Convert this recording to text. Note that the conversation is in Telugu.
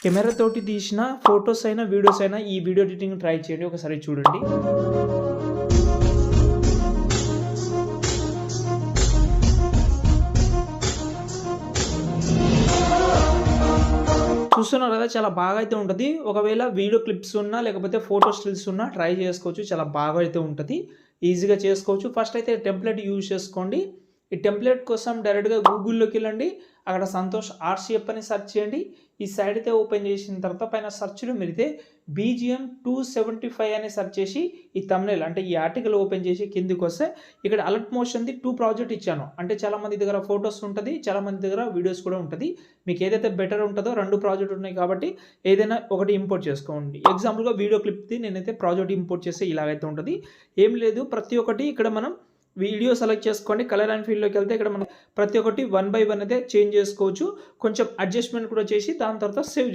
కెమెరా తోటి తీసిన ఫోటోస్ అయినా, వీడియోస్ అయినా ఈ వీడియో ఎడిటింగ్ ట్రై చేయండి. ఒకసారి చూడండి. చూస్తున్నారు కదా, చాలా బాగా అయితే ఉంటది. ఒకవేళ వీడియో క్లిప్స్ ఉన్నా, లేకపోతే ఫోటో స్టిల్స్ ఉన్నా ట్రై చేసుకోవచ్చు. చాలా బాగా అయితే ఉంటది. ఈజీగా చేసుకోవచ్చు. ఫస్ట్ అయితే టెంప్లెట్ యూజ్ చేసుకోండి. ఈ టెంప్లెట్ కోసం డైరెక్ట్‌గా గూగుల్‌లోకి వెళ్ళండి. అక్కడ సంతోష్ ఆర్‌సిఎఫ్ అని సెర్చ్ చేయండి. ఈ సైట్ అయితే ఓపెన్ చేసిన తర్వాత పైన సెర్చ్‌లో మీరైతే బీజీఎం 275 అని సెర్చ్ చేసి ఈ థంబ్‌నెయిల్ అంటే ఈ ఆర్టికల్ ఓపెన్ చేసి కిందకొస్తే ఇక్కడ అలర్ట్ మోషన్‌ది 2 ప్రాజెక్ట్ ఇచ్చాను. అంటే చాలామంది దగ్గర ఫోటోస్ ఉంటది. చాలామంది దగ్గర వీడియోస్ కూడా ఉంటది. మీకు ఏదైతే బెటర్ ఉంటదో 2 ప్రాజెక్ట్ ఉన్నాయి కాబట్టి ఏదైనా ఒకటి ఇంపోర్ట్ చేసుకోండి. ఎగ్జాంపుల్‌గా వీడియో క్లిప్‌ది నేనైతే ప్రాజెక్ట్ ఇంపోర్ట్ చేస్తే ఇలాగైతే ఉంటది. ఏం లేదు, ప్రతి ఒక్కటి ఇక్కడ మనం వీడియో సెలెక్ట్ చేసుకోండి. కలర్ అండ్ ఫీల్డ్‌లోకి వెళ్తే ఇక్కడ మనం ప్రతి ఒక్కటి 1 బై 1 అయితే చేంజ్ చేసుకోవచ్చు. కొంచెం అడ్జస్ట్‌మెంట్ కూడా చేసి దాని తర్వాత సేవ్